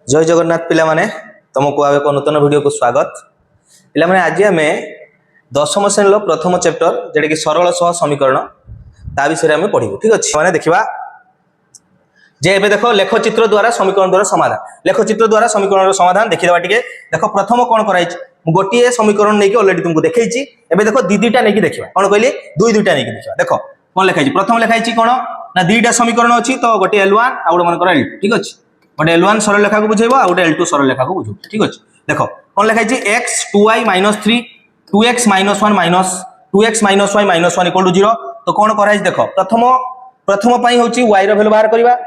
जय जगन्नाथ पिला माने तुमको आवे को नूतन वीडियो को स्वागत। पिला माने आज आमे दशम श्रेणी प्रथम चैप्टर जेटा कि सरल सह समीकरण ता विषय आमे पढिबो। ठीक अछि माने देखिबा जे एबे देखो लेखचित्र द्वारा समीकरण द्वारा समाधान लेखचित्र द्वारा समीकरण समाधान देखि देबा टिके। देखो प्रथम कोन कराई गोटिए समीकरण नै कि ऑलरेडी तुमको देखैछि। एबे देखो दीटा नै कि देखिबा कोन कहली दुईटा नै कि देखिबा। देखो कोन लिखाई प्रथम लिखाई कोन ना दीटा समीकरण अछि तो गोटे L1 आ गोटे मन कर L2। ठीक अछि गोटे L1 सरल रेखा को बुझेबो आ गोटे L2 सरल रेखा को बुझो। ठीक अछि देखो कोन लिखाई x 2y - 3 2x - 1 minus 2x - y - 1 = 0। तो कोन कराई देखो प्रथम पई होची y रो वैल्यू बाहर करबा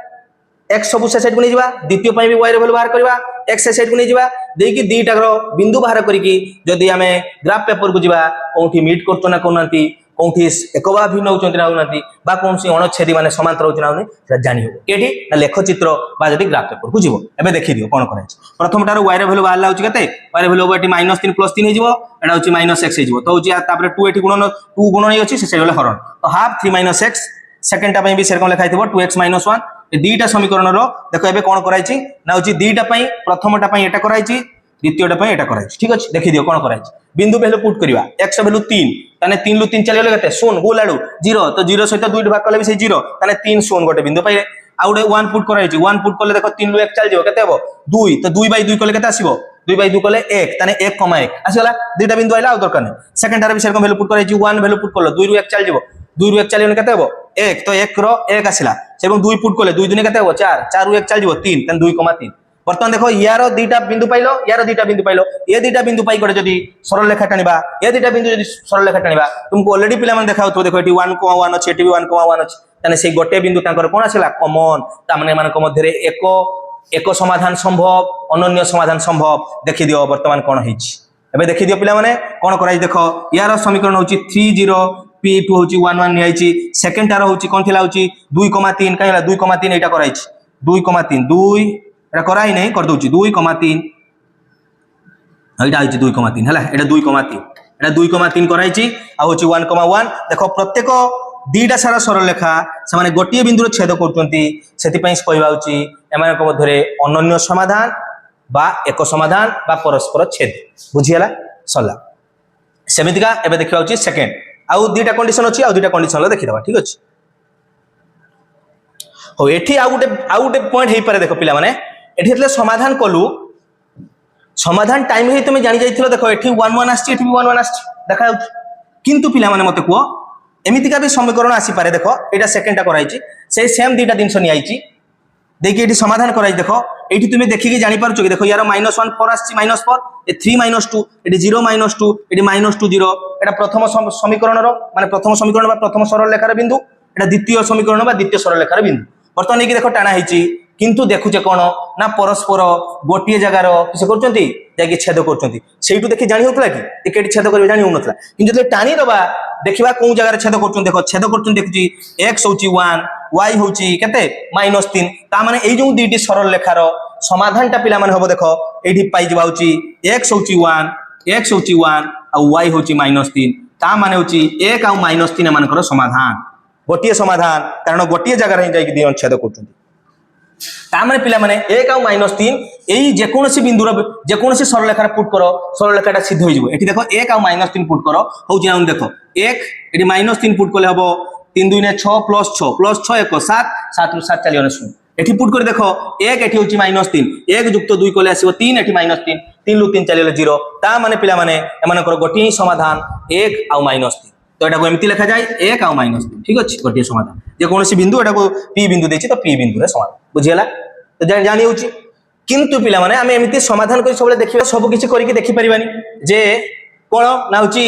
x सब से सेट को नै जिबा। द्वितीय पई भी y रो वैल्यू बाहर करबा x से सेट को नै जिबा देकी दीटा रो बिंदु बाहर करिकी जदी हमें ग्राफ पेपर को जिबा कोठी मीट करतो ना कोनंती कोठी एकबा भिन्न होचंती ना होनंती बा कोनसी अणच्छेदी माने समांतर होची ना होनी सेटा जानि हो केठी ना लेखचित्र बा जदी ग्राफ पेपर को जिवो। एबे देखि दियो कोन कराई प्रथम टारो y रो वैल्यू बाहर लाउची केते y रो वैल्यू एटी -3 + 3 हे जिवो एटा होची -x हे जिवो। तो होची तापर 2 एटी गुणन 2 गुणन हे अछि से गले हरण तो हाफ 3 - x सेकंड टा पई भी सेर कोन लिखाई थिबो 2x - 1 ए दीटा समीकरण रो देखो एबे कोन कराई ना होची दीटा पई प्रथमटा पई एटा कराई द्वितीयटा पई एटा कराई। ठीक अछि देखि दियो कोन कराई बिंदु वैल्यू पुट करबा x वैल्यू 3 ताने 3 लु 3 चली गेले केते 0 गोल आडू 0 तो 0 सहित 2 भाग कले भी से 0 ताने 3 0 गोटे बिंदु पाइले आ गोटे 1 पुट कराई 1 पुट कले देखो 3 लु 1 चल जिवो केते हबो 2 तो 2/2 कले केते आसीबो 2/2 कले 1 ताने 1,1 आसीगला दीटा बिंदु आइला आ दरकार नै सेकंड टार भी सेर को वैल्यू पुट कराई 1 वैल्यू पुट करलो 2 रु 1 चल जिवो 2 रु 1 चल केते हबो 1 तो 1 रो 1 आसीला सेबं 2 पुट कले 2 दुने केते हबो 4 4 रु 1 चल जिवो 3 ताने 2,3 बर्तमान देखो यारो दीटा बिंदु पाइलो यारो दीटा बिंदु पाइलो ये दीटा बिंदु पाई गडे जदी सरल रेखा टानिबा ये दीटा बिंदु जदी सरल रेखा टानिबा तुमको ऑलरेडी पिला मन देखाउ तो देखो एटी 1,1 अछि एटी 1,1 अछि ताने से गोटे बिंदु तांकर कोन आसीला कॉमन ता माने मानक मध्ये एको समाधान संभव अनन्य समाधान संभव देखि दियो वर्तमान कोन हिची। एबे देखि दियो पिला माने कोन कराई देखो यारो समीकरण होची 30 p2 होची 11 नि आइची सेकंड टारो होची कोन थिला होची 2,3 काइला 2,3 एटा कराइची 2,3 2 एटा कराई नै कर दोची 2,3 एटा आइची 2,3 हला एटा 2,3 कराइची आ होची 1,1 देखो प्रत्येक दीटा सारा सरल रेखा से माने गोटिए बिंदु रो छेद करचंती सेति पई कहबा होची एमान को मधरे अनन्य समाधान बा एक समाधान बा परस्पर छेद बुझियला सल्ला सेमितिका एबे देखबा होची सेकंड आउ दीटा कंडीशन अछि आउ दीटा कंडीशन ल देखि दबा। ठीक अछि हो एठी आउ गुटे पॉइंट हेई पारे देखो पिला माने एठी एतले समाधान कलु समाधान टाइम हे तुम जानि जाइथिलो देखो एठी 1,1 आछि एठी 1,1 आछि देखा किंतु पिला माने मते को एमितिका भी समीकरण आसी पारे देखो एटा सेकंडटा कराइची से सेम दीटा दिन सनी आइची देखि एठी समाधान कराइ देखो एठी तुमे देखि के जानि पारछो कि देखो यार -1 4 आछि -4 ए 3 - 2 एठी 0 - 2 एठी -2 0 एटा प्रथम समीकरण रो माने प्रथम समीकरण बा प्रथम सरल रेखार बिंदु एटा द्वितीय समीकरण बा द्वितीय सरल रेखार बिंदु वर्तमान कि देखो टाणा हिची किंतु देखुचे कोन ना परस्पर गोटिए जगार किसे करचंती जाकी छेद करचंती सेइटु देखि जानि होतला कि केटी छेद करबे जानि होनतला किंतु जे टाणी दबा देखिबा कोन जगार छेद करचंती देखो छेद करचंती देखुची x होची 1 y होची केते -3 ता माने एई जो दीटी सरल रेखार समाधान टा पिला माने होबो देखो एठी पाई जबा होची x होची 1 आ y होची -3 ता माने होची 1 आ -3 मानकर समाधान गोटिए समाधान कारण गोटिए जगार ही जाई दियन छेद करचंती ता माने पिला माने 1 आ -3 एई जे कोनोसी बिंदुर जे कोनोसी सरल रेखा पुट करो सरल रेखाटा सिद्ध होई जिवो एठी देखो 1 आ -3 पुट करो होची ना देखो 1 एठी -3 पुट करले हबो 3 2 ने 6 + 6 + 6 1 7 7 रु 7 चलियो ने एठी पुट कर देखो 1 एठी होची -3 1 + 2 कले आसीबो 3 एठी -3 3 लु 3 चलियो 0 ता माने पिला माने एमानकर गोटिए समाधान 1 आ -3 तो एटा को एमिति लिखा जाय 1 आ -3 ठीक अछि गोटिए समाधान जे कोनोसी बिंदु एटा को p बिंदु देछि तो p बिंदु रे समाधान बुझियला तो जानि होची किंतु पिला माने आमे एमिति समाधान करि सबले देखिबा सब किछि करि के देखि परिबानी जे कोन ना होची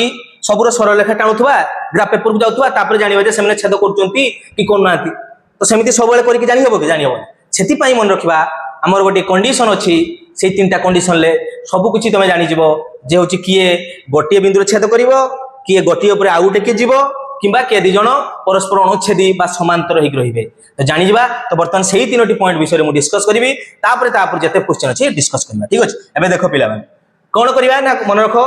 सबरो सरल रेखा टाणुथबा ग्राफ पेपर को जाउथबा तापर जानिबा जे सेमने छेद करचंती कि कोन नाती तो सेमिति सबले करि के जानि होबो कि जानि होबो सेति पई मन रखिबा हमर गोटे कंडीशन अछि से तीनटा कंडीशन ले सब किछि तमे जानि जिवो जे होची किए गोटिए बिंदु छेद करिवो किए गोटिए ऊपर आउ टेके जिवो किबा के दि जण परस्पर अणुच्छेदी बा समांतर होई रहिबे तो जानि जिबा तो वर्तमान सेही तीनोटी पॉइंट विषय मु डिस्कस करिवि तापर जते क्वेश्चन अछि डिस्कस करबा। ठीक अछि एबे देखो पिला माने कोन करिबा ना मन रखो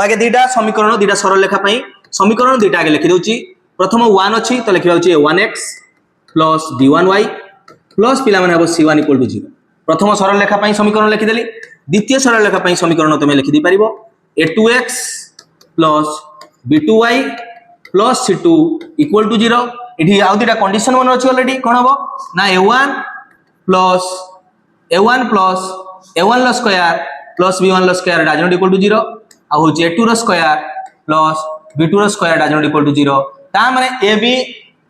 आगे दीटा समीकरण दीटा सरल रेखा पई समीकरण दीटा आगे लिखि दोची प्रथम 1 अछि तो लिखिबा होची 1x + b1y प्लस पिला माने हबो c1 = 0 प्रथम सरल रेखा पई समीकरण लिखिदेली द्वितीय सरल रेखा पई समीकरण तुम लिखि दी परिबो a2x plus b2y plus c2 equal to 0 इठी आउ दिटा कंडीशन मन अछि ऑलरेडी कोन हबो ना a1 plus a1 लो स्क्वायर plus b1 लो square does not equal to 0 आ होची a2 रो स्क्वायर plus b2 रो square does not equal to 0 ता माने ab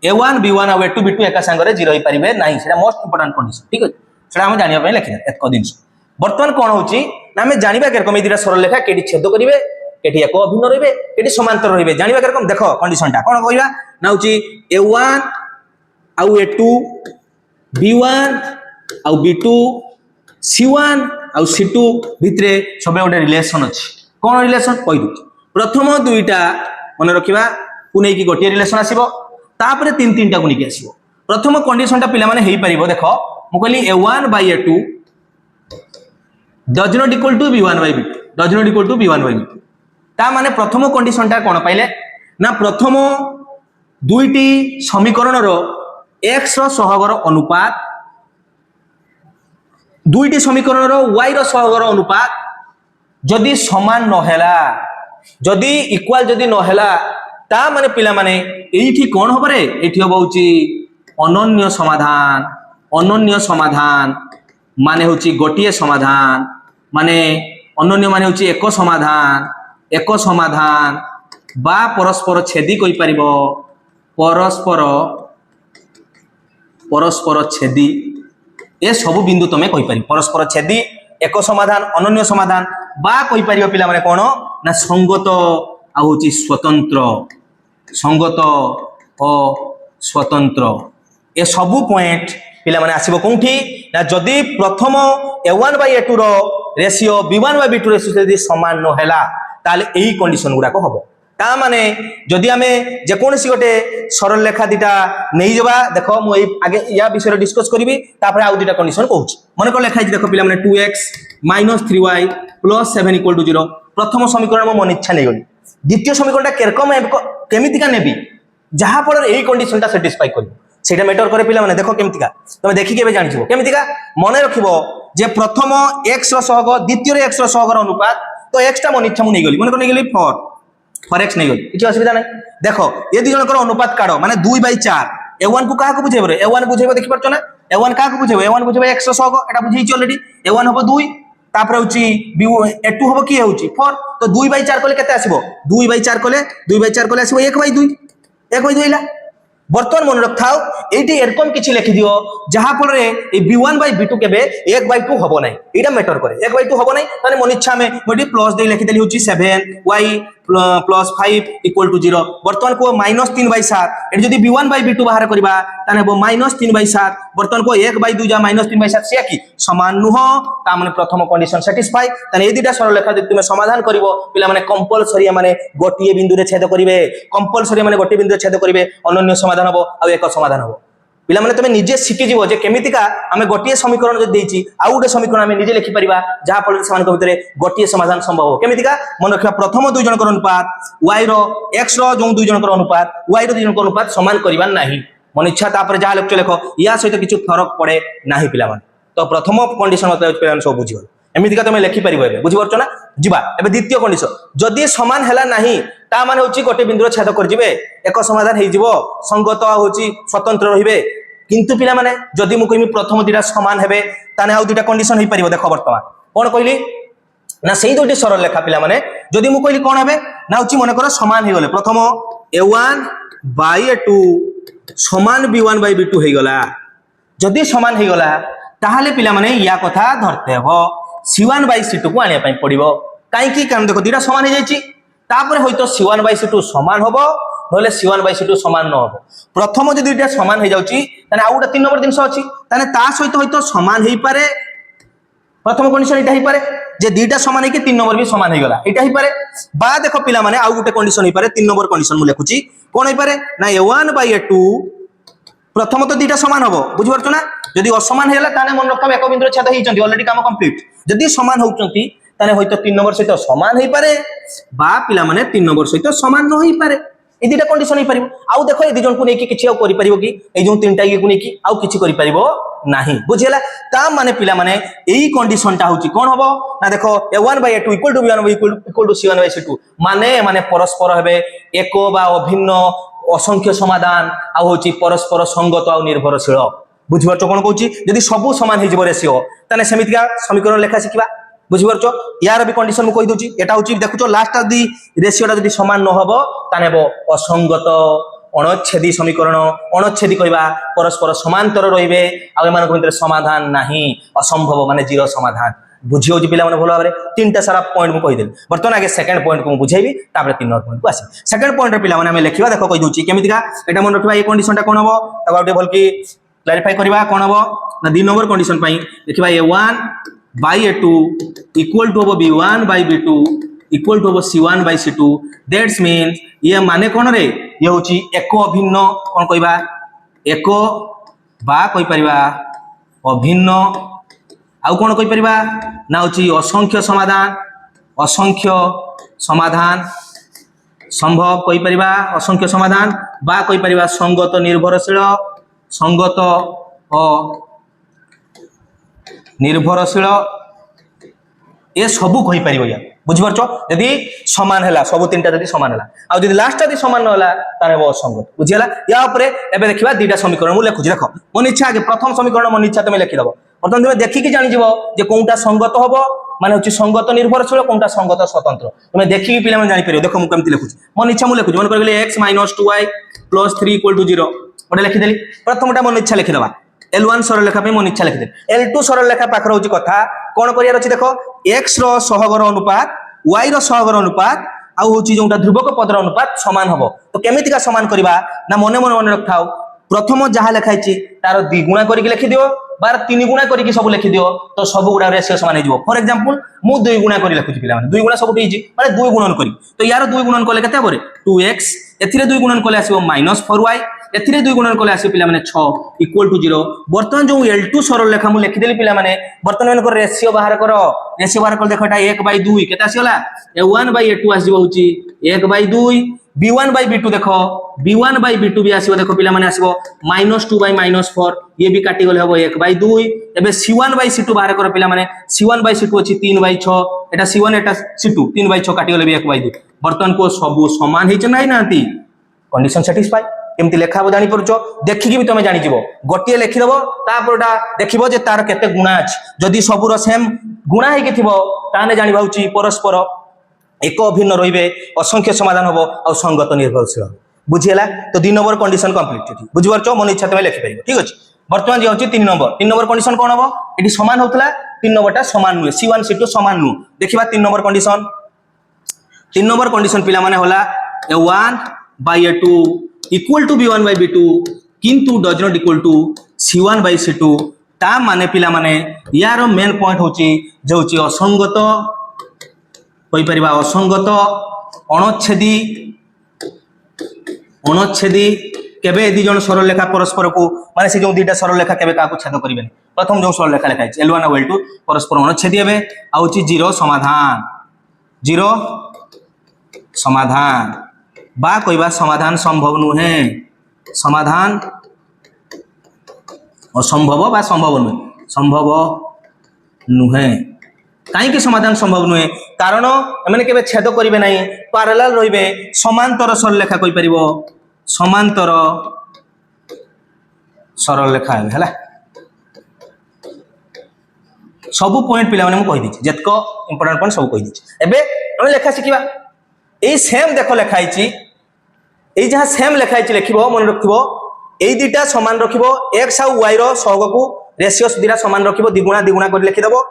a1 b1 और a2 b2 एका संग रे 0 होई परिबे नाही सेटा मोस्ट इंपोर्टेंट कंडीशन ठीक अछि सेटा हम जानिबा पय लिखिना एतको दिन वर्तमान कोन होची ना हम जानिबा केरकम दिटा सरल रेखा केडी छेद करिवे केटी एक अभिन्न रहिबे केटी समांतर रहिबे जानिबा केरकम देखो कंडीशन टा कोन कहिबा ना होची a1 आउ a2 b1 आउ b2 c1 आउ c2 भितरे सबे ओडे रिलेशन अछि कोन रिलेशन कहि दु प्रथम दुईटा मन रखिबा कुनै की गोटे रिलेशन आसीबो तापरे तीन तीनटा गुनी के आसीबो प्रथम कंडीशन टा पिला माने हेई परिबो देखो मु कहली a1 by a2 does not equal to b1 by b2 does not equal to b1 by b2 ता माने प्रथम कंडीशन टा कोन पाइले ना प्रथम दुईटी समीकरण रो x रो सहगर अनुपात दुईटी समीकरण रो y रो सहगर अनुपात जदि समान न हैला जदि इक्वल जदि न हैला ता माने पिला माने एठी कोन होबो रे एठी होबो होची अनन्य समाधान माने होची गोटिए समाधान माने अनन्य माने होची एक समाधान बा परस्पर छेदी कहि परिबो परस्पर छेदी ए सब बिंदु तमे कहि पारि परस्पर छेदी एक समाधान अनन्य समाधान बा कहि परिबो पिला माने कोन ना संगत आ होची स्वतंत्र ए सब पॉइंट पिला माने आसीबो कोठी ना जदी प्रथम a1 by a2 रो ratio b1 by b2 ratio जदी समान न हैला ताले एही कंडीशन गुडा को हबो ता माने जदी हमें जे कोनसी गोटे सरल रेखा दिटा नै जबा देखो मु एही आगे या विषय डिस्कस करबी तापर आ दिटा कंडीशन कहूची माने को लेखाइ देखो पिला माने 2x - 3y + 7 = 0 प्रथम समीकरण मो मन इच्छा नै गली द्वितीय समीकरणटा केरकम केमितिका नेबी जहा पर एही कंडीशन ता सैटिस्फाई करबो सेटा मैटर करे पिला माने देखो केमितिका तमे देखि केबे जानिछो केमितिका मने रखिबो जे प्रथम x रो सहग द्वितीय रो x रो सहगर अनुपात तो x टा मन इच्छा मु नै गली मने को नै गली 4 x नै गली किछ असुविधा नै देखो ए दि जनकर अनुपात काढो माने 2/4 a1 को काहा को बुझेबो रे a1 बुझेबो देखि परछो ना a1 काहा को बुझेबो a1 बुझेबो x रो सहग एटा बुझिछि ऑलरेडी a1 हबो 2 तापर होची a2 हबो की होची 4 तो 2/4 कोले केते आसीबो 2/4 कोले आसीबो 1/2 1/2 इला बर्तमान मन रखाओ एटी एरकम किछि लिखि दियो जहा पर रे ए b1 by b2 केबे 1/2 हबो नै एटा मैटर करे 1/2 हबो नै माने मन इच्छा में मोडी प्लस दे लिखि देली होची 7y + 5 = 0 बर्तमान को -3/7 एटी जदी b1 by b2 बाहर करबा ताने हबो -3/7 बर्तमान को 1/2 जा -3/7 से की समान नुह ता माने प्रथम कंडीशन सैटिस्फाई ताने ए दिटा सरल रेखा जदी तुमे समाधान करिवो पिला माने कंपलसरी माने गोटिए बिंदु रे छेद करिवे कंपलसरी माने गोटिए बिंदु रे छेद करिवे अनन्य समाधान हबो आ एक समाधान हबो पिला माने तमे निजे सिखि जीवो जे केमितिका हमें गोटिए समीकरण जे देइची आ उडे समीकरण हमें निजे लिखि परिबा जहा फल समान को भितरे गोटिए समाधान संभव हो केमितिका मन रखिबा प्रथम दुई जनकर अनुपात y रो x रो जो दुई जनकर अनुपात y रो दुई जनकर अनुपात समान करिबा नाही मन इच्छा तापर जहा लेक्चर लेखो या सहित किछु फरक पड़े नाही पिला माने तो प्रथम कंडीशन मतलब पिला सब बुझियो एमितिका तमे लिखि परिबो एबे बुझि परछो ना जिबा एबे द्वितीय कंडीशन जदी समान हैला नाही ता माने होची गोटे बिंदु छेद कर जिवे एक समाधान हे जिवो संगत होची स्वतंत्र रहिबे किंतु पिला माने जदी मु कहिमि प्रथम दिटा समान हेबे ताने आउ दिटा कंडीशन हे परिबो देखो वर्तमान कोन कहली ना सेही दुटी सरल रेखा पिला माने जदी मु कहली कोन हेबे ना होची मने कर समान हे गले प्रथम a1 by a2 समान b1 by b2 हे गला जदी समान हे गला ताहाले पिला माने या कथा धरते हो c1 by c2 को आनिया पई पड़िबो काई की कारण देखो दिटा समान हे जाईची तापर होइतो c1 by c2 समान होबो नले c1 by c2 समान न होबो प्रथम जदी दिटा समान हे जाउची तने आउटा 3 नंबर दिनस अछि तने ता सहित होइतो समान हेई पारे प्रथम कंडीशन इटा हेई पारे जे दिटा समान हे कि 3 नंबर भी समान हे गला इटा हेई पारे बा देखो पिला माने आउ गुटे कंडीशन हेई पारे 3 नंबर कंडीशन मु लेखुची कोन हेई पारे ना a1 by a2 प्रथम तो दिटा समान होबो बुझि परछो ना जदी असमान हेला ताने मन रखब एक बिंदु छेद हेइचंती ऑलरेडी काम कंप्लीट जदी समान होउचंती ताने होइतो 3 नंबर सहित समान हेई पारे बा पिला माने 3 नंबर सहित समान न हेई पारे এই দুইটা কন্ডিশন হই পারিব আউ দেখো এই দুজন কো নেকি কিছু আউ করি পারিব কি এই যে তিনটা কো নেকি আউ কিছু করি পারিব नाही বুঝিলা তা মানে পিলা মানে এই কন্ডিশনটা হচ্ছে কোন হবো না দেখো a1/a2 = b1 = c1/c2 মানে মানে পরস্পর হবে এক বা অভিন্ন অসংখ্য সমাধান আউ হচ্ছে পরস্পর সঙ্গত আউ নির্ভরশীল বুঝিপারছো কোন কହୁছি যদি সবু সমান হই যাব রেশিও তানে সেমিতিকা সমীকরণ লেখা শিখিবা বুঝিপারছো ইয়ার বি কন্ডিশন মু কই দউছি এটা হচ্ছে দেখুছো লাস্ট দি রেশিওটা যদি সমান ন হবো তানে হবো অসঙ্গত অনচ্ছেদী সমীকরণ অনচ্ছেদী কইবা পরস্পর সমান্তর রইবে আর এମାନଙ୍କ ভিতরে সমাধান নাহি অসম্ভব মানে জিরো সমাধান বুঝিও যে পিলা মানে ভালো ভাবে তিনটা সারা পয়েন্ট মু কই দেল বর্তমান আগে সেকেন্ড পয়েন্ট কো বুঝাইবি তারপরে 3 নম্বর পয়েন্ট কো আসি সেকেন্ড পয়েন্ট রে পিলা মানে আমি লিখিবা দেখো কই দউছি কেমিতিকা এটা মনে রাখবা এই কন্ডিশনটা কোন হবো তারপর ওটা ভল কি ক্লারিফাই করিবা কোন হবো না 2 নম্বর কন্ডিশন পাই লিখিবা a1/a2 = b1/b2 = c1/c2 that's means ইয়ে মানে কোন রে ইয়ে হচ্ছে এক অভিন্ন কোন কইবা এক বা কই পারিবা অভিন্ন আউ কোন কই পারিবা না হচ্ছে অসংখ্য সমাধান সম্ভব কই পারিবা অসংখ্য সমাধান বা কই পারিবা সঙ্গত নির্ভরশীল সঙ্গত ও নির্ভরশীল এ সবু কই পারিব ইয়া বুঝিপারছো যদি সমান হেলা সবু তিনটা যদি সমান হেলা আর যদি লাস্টটা যদি সমান নহলা তাহলে অসঙ্গত বুঝিলা ইয়া উপরে এবে দেখিবা দুইটা সমীকরণ মু লেখুছি দেখো মন ইচ্ছা আগে প্রথম সমীকরণ মন ইচ্ছা তুমি লিখি দাও প্রথম তুমি দেখিকি জানি যাব যে কোনটা সঙ্গত হবো মানে হচ্ছে সঙ্গত নির্ভরশীল কোনটা সঙ্গত স্বতন্ত্র তুমি দেখিকি পিলা মানে জানি পারিও দেখো মু কেমতি লিখুছি মন ইচ্ছা মু লিখুছি মনে করি x - 2y + 3 = 0 ওটা লিখি দেলি প্রথমটা মন ইচ্ছা লিখি দেবা L1 সরল লেখা মন ইচ্ছা লিখি দে L2 সরল লেখা পাখর হচ্ছে কথা কোন করিয়ার আছে দেখো x র সহগর অনুপাত y র সহগর অনুপাত আউ হচ্ছে যেটা ধ্রুবক পদর অনুপাত সমান হবো তো কেমিতিকা সমান করিবা না মনে মনে মনে রাখাও প্রথম যাহা লেখাইছি তার দ্বিগুণা করিকি লিখি দিও বার 3 গুণা করিকি সব লিখি দিও তো সব গুড়া রেশিও সমান হই যাব ফর एग्जांपल মু 2 গুণা করি লিখুছি পিলা মানে 2 গুণা সবটি ইজি মানে 2 গুণন করি তো ইয়ার 2 গুণন কলে কেতে হবে 2x এথিরে 2 গুণন কলে আসিব -4y এথিরে 2 গুণন কলে আসিব পিলা মানে 6 = 0 বর্তমান যে L2 সরল লেখা মু লিখি দেলি পিলা মানে বর্তমান করে রেশিও বাহার করো রেশিও বাহার করে দেখো এটা 1/2 কেতে আসিলা a1/a2 আসিব হচ্ছে 1/2 b1/b2 देखो b1/b2 भी आसीबो देखो पिला माने आसीबो -2/-4 ये भी काटी गले हबो 1/2 एबे c1/c2 बाहर करो पिला माने c1/c2 अछि 3/6 एटा c1 एटा c2 3/6 काटी गले भी 1/2 बर्तन को सब समान हिच नाही नाती कंडीशन सैटिस्फाई केमति लेखा हो जानि परछो देखिकि भी तमे जानि जिवो गोटिए लेखि देबो तापरटा देखिबो जे तार केते गुणा अछि जदि सबुर सेम गुणा हेकि थिबो ताने जानि भाउची परस्पर एक अभिन्न रहिबे असंख्य समाधान हबो आ संगत निर्भरशील बुझिला तो 2 नंबर कंडीशन कंप्लीट बुझि परछो मन इच्छा तमे लिखि परिबो ठीक अछि वर्तमान जे होची 3 नंबर कंडीशन कोन हबो एटी समान होतला 3 नंबरटा समान नुए c1 c2 समान नु देखिबा 3 नंबर कंडीशन पिला माने होला a1/a2 = b1/b2 किंतु does not equal to c1/c2 ता माने पिला माने यार मेन पॉइंट होची जे होची असंगत কই পারিবা অসঙ্গত অনচ্ছেদী কেবে এই দুজন সরল রেখা পরস্পরকু মানে সে যে দুইটা সরল রেখা কেবে কাকু ছেদ করিবেনি প্রথম যে সরল রেখা লেখা আছে L1 আর L2 পরস্পর অনচ্ছেদী হবে আর হচ্ছে জিরো সমাধান বা কইবা সমাধান সম্ভব নুহে সমাধান অসম্ভব বা সম্ভব নুহে কাইকি সমাধান সম্ভব নুহে কারণ এমানে কেবে ছেদ করিবে নাই প্যারালাল রইবে সমান্তর সরল রেখা কই পারিব সমান্তর সরল রেখা হেলা सब पॉइंट पिला माने मु कहि दिछि जेतक इंपोर्टेंट पॉइंट सब कहि दिछि एबे हम लेखा सिखिबा ए सेम देखो लेखाइछि ए जहा सेम लेखाइछि लिखिबो मन रखिबो ए दुटा समान रखिबो x आ y रो सहग को रेशियो दुटा समान रखिबो द्विगुणा कर लिखि देबो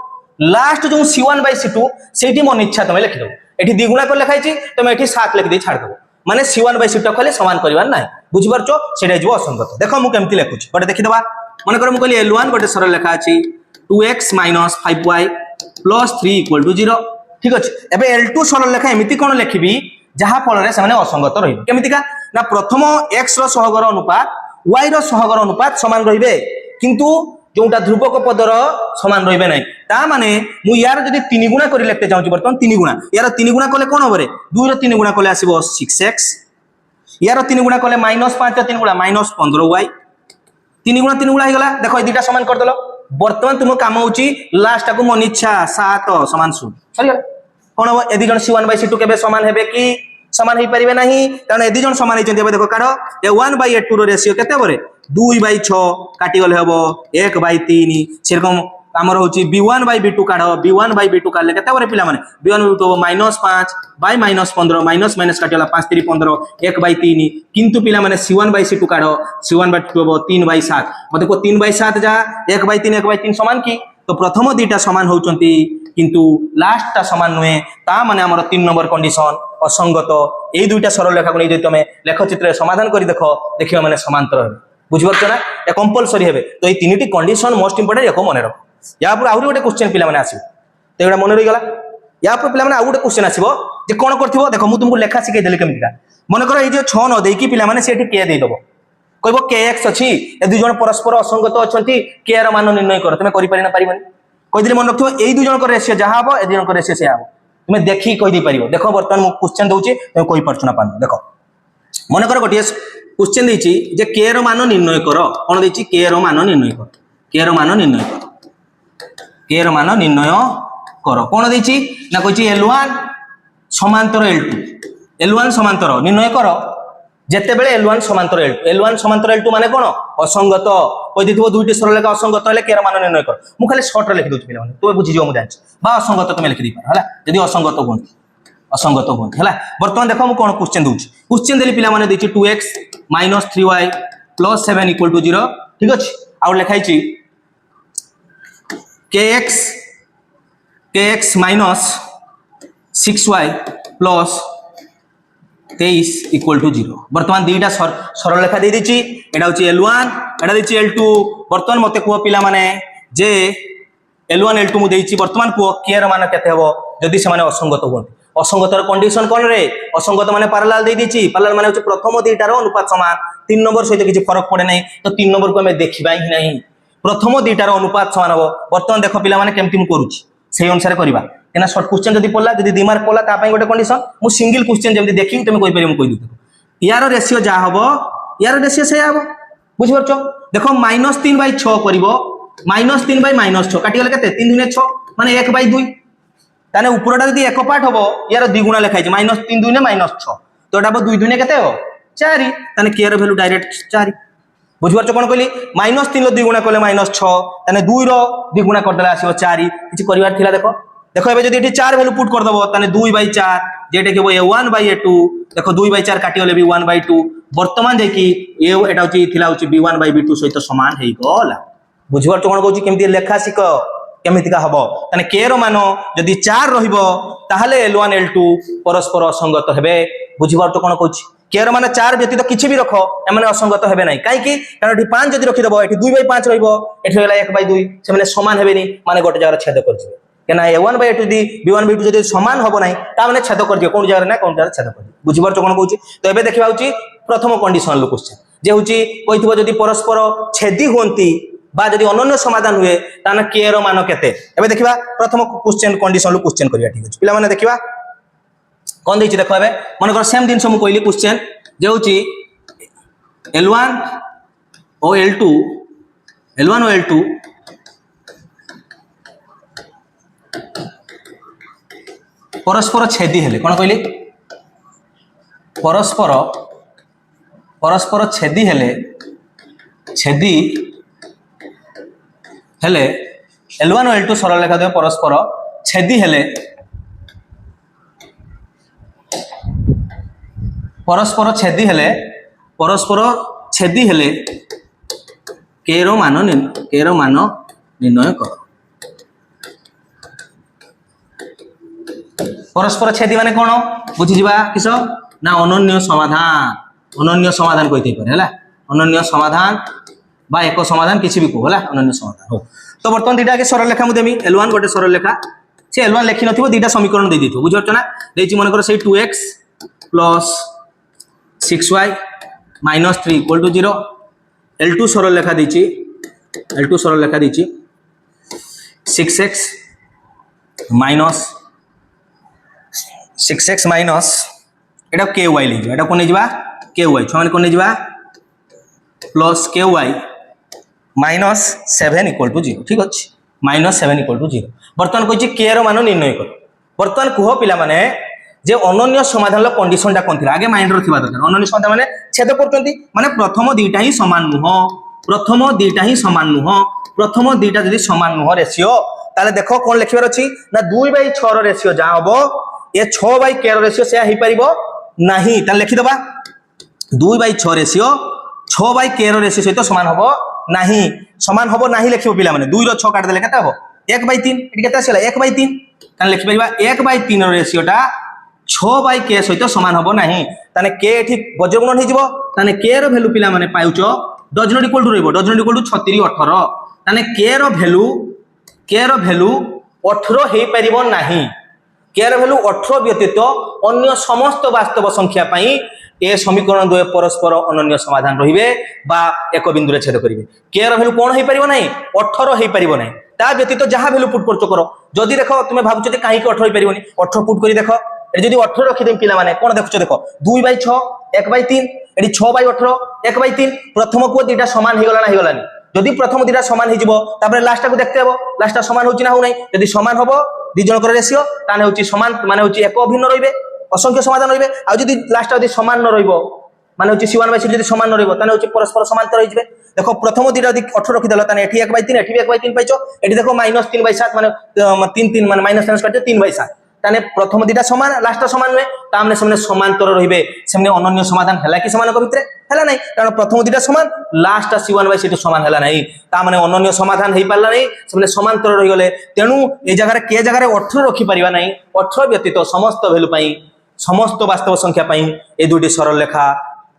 लास्ट जो c1/c2 सेठी मन इच्छा तमे लिखि देबो एठी द्विगुणा कर लेखाइछि तमे एठी 7 लिखि दे छाड़ देबो माने c1/c2 खाली समान करबार नाही बुझि परछो सेटा जिवो असंगत देखो मु केमति लिखुछि बट देखि देबा मन कर मु कहली L1 गोटे सरल लेखा अछि 2x - 5y + 3 = 0 ठीक अछि एबे L2 सरल लेखा एमिति कोन लिखिबी जहा फल रे से माने असंगत रहिबे केमितिका ना प्रथम x रो सहगर अनुपात y रो सहगर अनुपात समान रहिबे किंतु जोटा ध्रुवक पदर समान रहिबे नै ता माने मु यार जदी 3 गुणा करि लिखते जाउची बर्तन 3 गुणा यार 3 गुणा कोले कोन होबरे 2 रो 3 गुणा कोले आसीबो 6x यार 3 गुणा कले -5 3 गुणा -15y 3 गुणा हो गला देखो ए दुटा समान कर देलो वर्तमान तुम काम होची लास्ट को मन इच्छा 7 समान 0 सरी गला कोन हो ए दुजन c1/c2 केबे समान हेबे कि समान ही परिबे नाही कारण ए दुजन समान हे चंदी देखो काढो ए 1/2 रो रेशियो केते बरे 2/6 काटी गले हबो 1/3 सेरकम आमर होची b1/b2 काढो b1/b2 काढले केते बरे पिला माने b1/b2 -5 बाय -15 माइनस माइनस काटिला 5 3 15 1/3 किंतु पिला माने c1/c2 काढो c1/2 3/7 मते को 3/7 जा 1/3 समान की तो प्रथम दुटा समान होचंती किंतु लास्ट ता समान नुहे ता माने हमर 3 नंबर कंडीशन असंगत ए दुटा सरल रेखा को नै जे तमे लेखचित्र समाधान करी देखो देखिबा माने समांतर हेबे बुझिबरछ ना ए कंपलसरी हेबे तो ए तीनटी कंडीशन मोस्ट इंपोर्टेंट एको मने रख या पर आउरी गोटे क्वेश्चन पिला माने आसी तो एडा मने रहि गला या पर पिला माने आ गोटे क्वेश्चन आसीबो जे कोन करथिबो देखो मु तुमको लेखा सिखे देले केमितिका मन कर ए जे 6 न देकी पिला माने सेठी के देई दबो कहबो kx अछि ए दुई जन परस्पर असंगत अछंती k र मान निर्णय कर तमे करि पारि ना पारिबनी कहि दिले मन रखथो ए दुई जन को रेशियो जहा हबो ए दुई जन को रेशियो से हबो तुमे देखि कहि दी पारिबो देखो वर्तमान मु क्वेश्चन दोउची तुमे कहि परछ ना पानो देखो मन कर गोटे क्वेश्चन देछि जे k र मान निर्णय कर कोन देछि k र मान निर्णय कर k र मान निर्णय कर k र मान निर्णय कर कोन देछि ना कहिछि l1 समांतर l2 l1 समांतर निर्णय कर जेते बेले l1 समांतर l2 माने कोन असंगत कहि दिथबो दुईटी सरल रेखा असंगत हले k र मान निर्णय कर मु खाली शॉर्ट रे लिखि दोछि पिला माने तो बुझि जो मु जानि बा असंगत तुमे लिखि दी पार हला यदि असंगत होन हला वर्तमान देखो मु कोन क्वेश्चन दोछि क्वेश्चन देली पिला माने देछि 2x - 3y + 7 = 0 ठीक अछि आ लिखाइ छि kx - 6y + 23 = 0 वर्तमान दुईटा सरल रेखा दे दिछि एडा होछि l1 एडा दिछि l2 वर्तमान मते को पिला माने जे l1 l2 मु देछि वर्तमान को k र मान केते हबो जदि से माने असंगत होंती असंगतर कंडीशन कोन रे असंगत माने पैरेलल दे दिछि पैरेलल माने होछि प्रथम दुईटा रो अनुपात समान 3 नंबर सहित किछि फरक पड़े नै तो 3 नंबर को हमें देखिबा ही नहीं प्रथम दुईटा रो अनुपात समान हबो वर्तमान देखो पिला माने केमति मु करूछि सेही अनुसार करबा केना शॉर्ट क्वेश्चन जदि पड़ला जदि 2 मार्क पड़ला ता पई गोटे कंडीशन मु सिंगल क्वेश्चन जेमति देखि तुमे कहि परिबो मु कहि दउ यार रेशियो जा हबो यार रेशियो से हबो बुझि परछो देखो -3/6 करिवो -3/-6 काटी गेले केते 3 दुने 6 माने 1/2 ताने ऊपरटा जदि एक पार्ट हबो यार 2 गुणा लिखाइ छै -3 दुने -6 तो एटा 2 दुने केते हो 4 ताने k रो वैल्यू डायरेक्ट 4 बुझि परछो कोन कहली -3 रो 2 गुणा करले -6 ताने 2 रो 2 गुणा कर देला आसीबो 4 किछि करिवार थिला देखो देखो एबे जदि एठी 4 वैल्यू पुट कर दबो ताने 2/4 जेटे केबो 1/2 देखो 2/4 काटी गले भी 1/2 वर्तमान जे कि एटा होची थिला होची b1/b2 सहित समान हेई गला बुझि परछो कोन कहूची केमति लेखा सिक केमिति का हबो ताने k रो मान जदि 4 रहिबो ताहले l1 l2 परस्पर असंगत हेबे बुझि परछो कोन कहूची k रो मान 4 व्यतीत किछि भी रखो एमाने असंगत हेबे नै काई कि कारण एठी 5 जदि रखि दबो एठी 2/5 रहिबो एठी होला 1/2 से माने समान हेबे नि माने गोटे जगह छेद कर जिवे केना a1/2 दी b1/2 जदि समान हबो नै ता माने छेद कर जिवे कोन जगह ना कोन जगह छेद कर जिवे बुझि परछो कोन कहूची तो एबे देखिबा होची प्रथम कंडीशन लो क्वेश्चन जे होची कहितबो जदि परस्पर छेदी होंती बा जदि अनन्य समाधान हुए ताने k रो मान केते एबे देखिबा प्रथम क्वेश्चन कंडीशन लो क्वेश्चन करिया ठीक अछि पिला माने देखिबा कोन दैछि देखो एबे मन कर सेम दिन से मु कहली क्वेश्चन जे होची l1 ओ l2 परस्पर छेदी हेले कोन कहली परस्पर छेदी हेले l1 और l2 सरल रेखा दे परस्पर छेदी हेले परस्पर छेदी हेले k रो मान निर्णय कर परस्पर छेदी माने कोन बुझि जिबा किस ना अनन्य समाधान कहिते पारे हला अनन्य समाधान बा एक समाधान किछि भी को हला अनन्य समाधान हो तो वर्तमान दीटा के सरल रेखा मु देमी l1 गोटे सरल रेखा से l1 लेखि नथिबो दीटा समीकरण दे दिथो बुझ परछ ना देछि मन कर से 2x + 6y - 3 = 0 l2 सरल रेखा देछि 6x - एटा ky ले एटा कोन जिबा কে ওয়াই ছুয়া মানে কোন নেই যা plus k y -7 equal to 0 ঠিক আছে -7 ইকুয়াল টু 0 বর্তমান কইছি কে এর মান নির্ণয় কর বর্তমান কুহ পিলা মানে যে অনন্য সমাধানর কন্ডিশনটা কোন থিলা আগে মাইন্ড রখিবা দরকার অনন্য সমাধান মানে ছেদ করতেন্তি মানে প্রথম দুইটা হি সমান নুহ প্রথম দুইটা হি সমান নুহ প্রথম দুইটা যদি সমান নুহ রেশিও তাহলে দেখো কোন লিখিবার আছে না 2/6 র রেশিও যা হবো এ 6/k র রেশিও সে হই পারিবো নাহি তাহলে লিখি দেবা 2/6 রেশিও 6/k র রেশিও সহিত সমান হবো নাহি সমান হবো নাহি লিখিব পিলা মানে 2 র 6 কাটি দেলে কেতে হবো 1/3 এটি কেতে আসিলা 1/3 তাহলে লিখি পারিবা 1/3 র রেশিওটা 6/k সহিত সমান হবো নাহি তাহলে k এটি বজ্রগুণন হই যিবো তাহলে k র ভ্যালু পিলা মানে পাউছো ডজ নট ইকুয়াল টু রইবো ডজ নট ইকুয়াল টু 36 18 তাহলে k র ভ্যালু 18 হেই পারিবো নাহি k র ভ্যালু 18 ব্যতীত অন্য সমস্ত বাস্তব সংখ্যা পাই এ সমীকরণ দুয়ে পরস্পর অনন্য সমাধান রহিবে বা এক বিন্দুরে ছেদ করিবে k র ভ্যালু কোন হেই পারিবো নাই 18 হেই পারিবো নাই তা ব্যতীত যাহা ভ্যালু পুট করছো করো যদি দেখো তুমি ভাবছো যে কাহিকি 18 হেই পারিবনি 18 পুট করি দেখো এটি যদি 18 রাখি দেম পিলা মানে কোন দেখছো দেখো 2/6 1/3 এটি 6/18 1/3 প্রথম কো দুইটা সমান হই গলা না হই গলানি যদি প্রথম দুইটা সমান হই যিবো তারপরে লাস্টটাকে দেখতে হবো লাস্টটা সমান হউচি না হউ নাই যদি সমান হবো দুই জনকৰ রেশিও তানে হউচি সমান মানে হউচি এক অভিন্ন রইবে অসংখ্য সমাধান রইবে আর যদি লাস্টটা যদি সমান ন রইব মানে হচ্ছে c1/c যদি সমান ন রইব তানে হচ্ছে পরস্পর সমান্তর হই যাবে দেখো প্রথম দুইটা যদি 18 রাখি দিলো তানে এটি 1/3 এটি 1/3 পাইছো এটি দেখো -3/7 মানে 3 মানে মাইনাস কাটছে 3/7 তানে প্রথম দুইটা সমান লাস্টটা সমান নয় তামনে সামনে সমান্তর রইবে সামনে অনন্য সমাধান হেলা কি সমানক ভিতরে হেলা নাই কারণ প্রথম দুইটা সমান লাস্টটা c1/c সমান হেলা নাই তা মানে অনন্য সমাধান হই পারলা নাই সামনে সমান্তর রই গলে তেনু এই জায়গায় কে জায়গায় 18 রাখি পারিবা নাই 18 ব্যতীত সমস্ত ভ্যালু পাই সমস্ত বাস্তব সংখ্যা পাই এই দুইটি সরল লেখা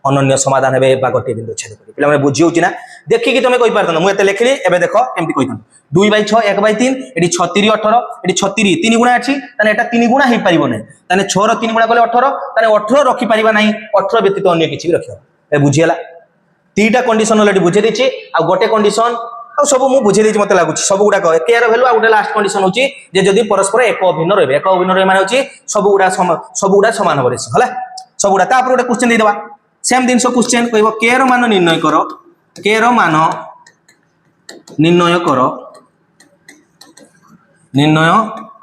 অনন্য সমাধান হবে বা গোটে বিন্দু ছেদ করিবে পিলা মানে বুঝি হউছি না দেখি কি তুমি কই পারতন মু এতে লিখিলি এবে দেখো কেমতি কইতন 2/6 1/3 এটি 36 18 এটি 36 3 গুণা আছে তানে এটা 3 গুণা হই পারিবো নাই তানে 6 র 3 গুণা কলে 18 তানে 18 রাখি পারিবা নাই 18 ব্যতীত অন্য কিছু রাখিবা এ বুঝিলা তিনটা কন্ডিশন অলরেডি বুঝে দিছি আর গোটে কন্ডিশন আর সব মু বুঝে দিছি মতে লাগুছি সব গুড়া কে এর ভ্যালু আর গোটে লাস্ট কন্ডিশন হচ্ছে যে যদি পরস্পর এক অভিন্ন রইবে এক অভিন্ন রইবে মানে হচ্ছে সব গুড়া সমান হবে হলা সব গুড়া তারপর গোটে কোশ্চেন দেই দেবা সেম জিনিস কোশ্চেন কইব কে এর মান নির্ণয় করো কে এর মান নির্ণয়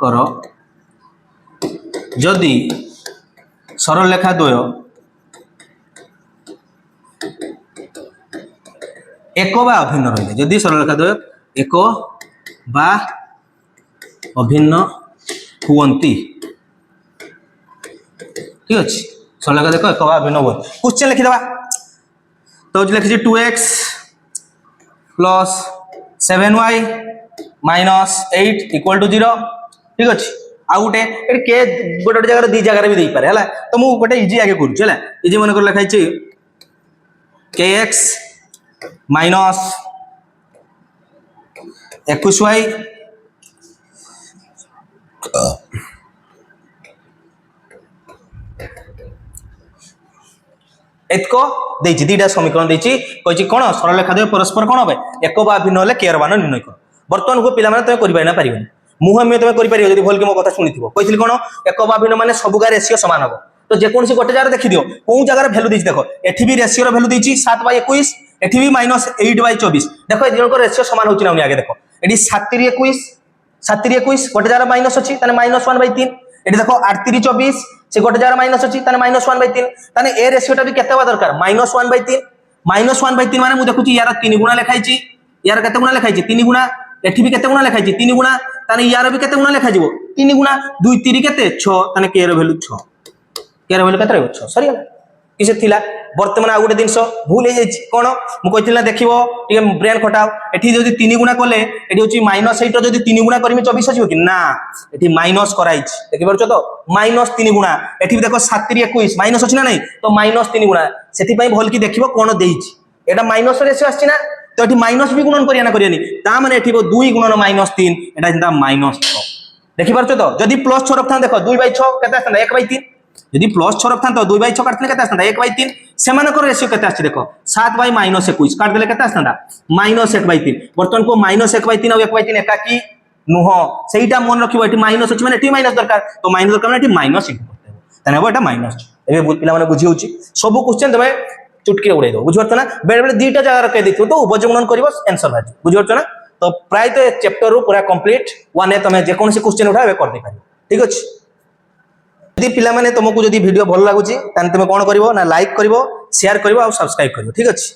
করো যদি সরলরেখা দ্বয় এক বা অভিন্ন রইবে যদি সরলরেখা দ্বয় এক বা অভিন্ন হুয়ন্তি ঠিক আছে সরলরেখা দেখো এক বা অভিন্ন হুয়ন্তি কোশ্চেন লিখি দেবা তো লিখিছি 2x + 7y - 8 = 0 ঠিক আছে आ गोटे के गोटे जगह दी जगह भी दे पारे हला तो मु गोटे इजी आगे करू हला इजी मन कर लिखाई छी kx - 21y एतको देछि दीटा समीकरण देछि कहिछि कोन सरल रेखा द्वय परस्पर कोन होबे एक बा भिन्न होले के र मान निर्णय कर वर्तमान को पिला माने तमे करिबा ना पारिबे मुहम्मे तमे करि पारिबो जदि भल के मो कथा सुनिथिबो कहिथिल कोन एक बा भिन्न माने सबुगा रेशियो समान होबो तो जे कोनसी गोटे जगह देखि दियो कोन जगह वैल्यू देछि देखो एठी भी रेशियो रो वैल्यू देछि 7/21 एठी भी -8/24 देखो ए जणको रेशियो समान होछि ना आगे देखो एठी 7/21 7/21 गोटे जगह माइनस अछि तने -1/3 एठी देखो 8/24 से गोटे जगह माइनस अछि तने -1/3 तने ए रेशियोटा भी केते बा दरकार -1/3 -1/3 माने मु देखुची यार 3 गुणा लिखाई छी यार केते गुणा लिखाई छी 3 गुणा एठी भी केते गुणा लिखाई छी 3 गुणा तने यार भी केते गुणा लिखा जिवो 3 गुणा 2 3 केते 6 तने के रो वैल्यू 6 के रो वैल्यू केते रहबो 6 सरी गला किसे थिला वर्तमान आ गुटे दिनसो भूल हे जाई कोन मु कहितिला देखिबो टिके ब्रेन खटाओ एठी जदी 3 गुणा कोले एठी होची -8 रो जदी 3 गुणा करमी 24 आजिवो कि ना एठी माइनस कराई छी देखि परछो तो -3 गुणा एठी भी देखो 7/21 माइनस अछि ना नहीं तो -3 गुणा सेति पई भल की देखिबो कोन देई छी एटा माइनस रेशियो आछि ना तो एठी माइनस भी गुणन करिया ना करियानी ता माने एठी 2 गुणन -3 एटा जिंदा -6 देखि परछो तो जदी +6 रखथान देखो 2/6 केते आछन 1/3 यदि +6 रखथान तो 2/6 काटले केते आछन 1/3 सेमानक रेशियो केते आछि देखो 7/-21 काट देले केते आछन -1/3 वर्तमान को -1/3 और 1/3 एका की नुह सेटा मन रखिबो एठी माइनस अछि माने एठी माइनस दरकार तो माइनस दरकार माने एठी माइनस इनटू करते तने एटा माइनस ଏବେ ପିଲାମାନେ ବୁଝି ହେଉଛି ସବୁ କ୍ୱେଶ୍ଚନ ତମେ ଚୁଟକିରେ ଉଡ଼େଇ ଦେବ ବୁଝିପାରୁଛ ନା ବେଳେ ବେଳେ ଦୁଇଟା ଜାଗା ରଖେଇ ଦେଇଥିବ ତ ଉପଯୋଗନ କରିବ ଆନ୍ସର ବାହାରିବ ବୁଝିପାରୁଛ ନା ତ ପ୍ରାୟତଃ ଏ ଚ୍ୟାପ୍ଟରରୁ ପୁରା କମ୍ପ୍ଲିଟ୍ ୱାନ୍ ତମେ ଯେକୌଣସି କ୍ୱେଶ୍ଚନ ଉଠାଅ ଏବେ କରିଦେଇ ପାରିବ ଠିକ ଅଛି ଯଦି ପିଲାମାନେ ତମକୁ ଯଦି ଭିଡ଼ିଓ ଭଲ ଲାଗୁଛି ତାହେଲେ ତମେ କ'ଣ କରିବ ନା ଲାଇକ୍ କରିବ ସେୟାର କରିବ ଆଉ ସବସ୍କ୍ରାଇବ କରିବ ଠିକ ଅଛି।